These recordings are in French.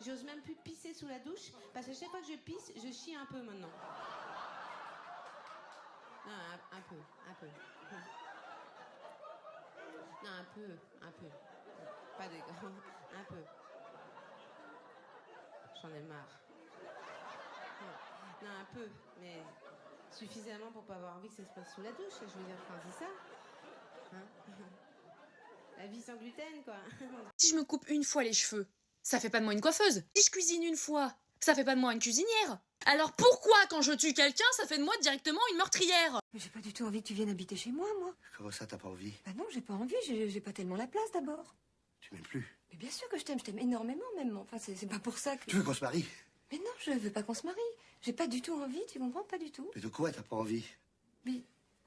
j'ose même plus pisser sous la douche, parce que chaque fois que je pisse, je chie un peu maintenant. Non, un peu. Non, un peu. Pas de grand, un peu. J'en ai marre. Non, un peu, mais suffisamment pour pas avoir envie que ça se passe sous la douche, je veux dire, enfin, c'est ça. Hein? La vie sans gluten, quoi. Si je me coupe une fois les cheveux, ça fait pas de moi une coiffeuse. Si je cuisine une fois, ça fait pas de moi une cuisinière. Alors pourquoi quand je tue quelqu'un, ça fait de moi directement une meurtrière? Mais j'ai pas du tout envie que tu viennes habiter chez moi. Comment ça, t'as pas envie? Bah non, j'ai pas envie, j'ai pas tellement la place d'abord. Tu m'aimes plus? Mais bien sûr que je t'aime énormément même. Enfin, c'est pas pour ça que... Tu veux qu'on se marie? Mais non, je veux pas qu'on se marie. J'ai pas du tout envie, tu comprends? Pas du tout. Mais de quoi t'as pas envie? Mais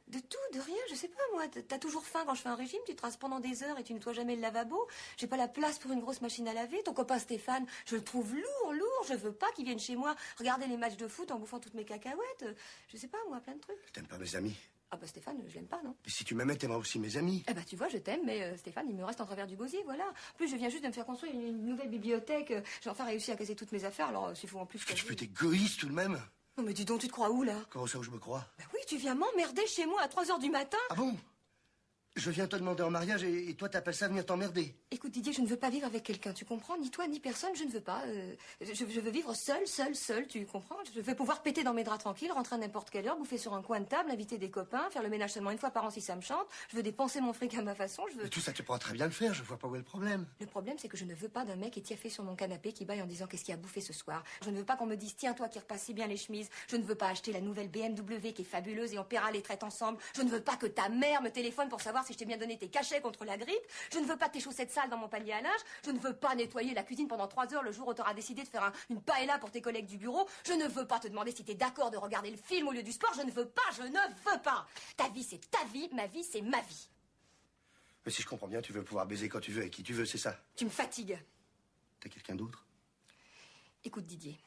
de tout, de rien, je sais pas moi. T'as toujours faim quand je fais un régime, tu te rases pendant des heures et tu nettoies jamais le lavabo. J'ai pas la place pour une grosse machine à laver. Ton copain Stéphane, je le trouve lourd. Je veux pas qu'il vienne chez moi regarder les matchs de foot en bouffant toutes mes cacahuètes. Je sais pas moi, plein de trucs. T'aimes pas mes amis? Ah bah Stéphane, je l'aime pas, non? Mais si tu m'aimais, t'aimerais aussi mes amis. Eh bah tu vois, je t'aime, mais Stéphane, il me reste en travers du gosier, voilà. En plus, je viens juste de me faire construire une nouvelle bibliothèque. J'ai enfin réussi à casser toutes mes affaires, alors s'il faut en plus... Tu peux être égoïste tout de même. Non mais dis donc, tu te crois où, là? Comment ça où je me crois? Bah oui, tu viens m'emmerder chez moi à 3h du matin. Ah bon? Je viens te demander en mariage et toi t'appelles ça venir t'emmerder. Écoute Didier, je ne veux pas vivre avec quelqu'un, tu comprends? Ni toi, ni personne, je ne veux pas. Je veux vivre seule, tu comprends? Je veux pouvoir péter dans mes draps tranquilles, rentrer à n'importe quelle heure, bouffer sur un coin de table, inviter des copains, faire le ménage seulement une fois par an si ça me chante. Je veux dépenser mon fric à ma façon, je veux... Mais tout ça tu pourras très bien le faire, je vois pas où est le problème. Le problème, c'est que je ne veux pas d'un mec étiaffé sur mon canapé qui baille en disant qu'est-ce qu'il a bouffé ce soir. Je ne veux pas qu'on me dise tiens toi qui repasse si bien les chemises. Je ne veux pas acheter la nouvelle BMW qui est fabuleuse et on paiera les traites ensemble. Je ne veux pas que ta mère me téléphone pour savoir si je t'ai bien donné tes cachets contre la grippe. Je ne veux pas tes chaussettes sales dans mon panier à linge. Je ne veux pas nettoyer la cuisine pendant 3 heures le jour où tu auras décidé de faire une paella pour tes collègues du bureau. Je ne veux pas te demander si tu es d'accord de regarder le film au lieu du sport. Je ne veux pas. Ta vie, c'est ta vie. Ma vie, c'est ma vie. Mais si je comprends bien, tu veux pouvoir baiser quand tu veux et qui tu veux, c'est ça? Tu me fatigues. T'as quelqu'un d'autre? Écoute Didier,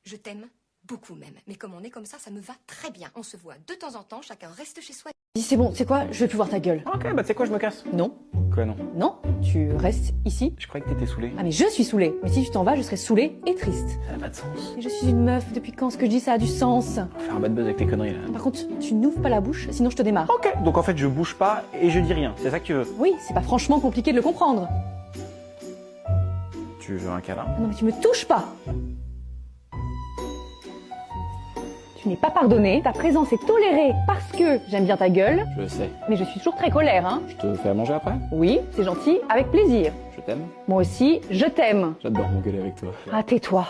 je t'aime beaucoup même. Mais comme on est comme ça me va très bien. On se voit de temps en temps, chacun reste chez soi. Dis c'est bon, c'est quoi? Je veux plus voir ta gueule. Ok, bah tu sais quoi, je me casse. Non, Quoi non? non, tu restes ici. Je croyais que t'étais saoulé. Ah mais je suis saoulée. Mais si tu t'en vas, je serai saoulée et triste. Ça n'a pas de sens. Mais je suis une meuf, depuis quand ce que je dis ça a du sens? Faire un bad buzz avec tes conneries là. Par contre, tu n'ouvres pas la bouche, sinon je te démarre. Ok, donc en fait je bouge pas et je dis rien, c'est ça que tu veux? Oui, c'est pas franchement compliqué de le comprendre. Tu veux un câlin? Ah non mais tu me touches pas. Tu n'es pas pardonné, ta présence est tolérée parce que j'aime bien ta gueule, Je sais. mais je suis toujours très colère, hein. Je te fais à manger après? Oui, c'est gentil, avec plaisir. Je t'aime. Moi aussi, je t'aime. J'adore m'engueuler avec toi. Ah, tais-toi.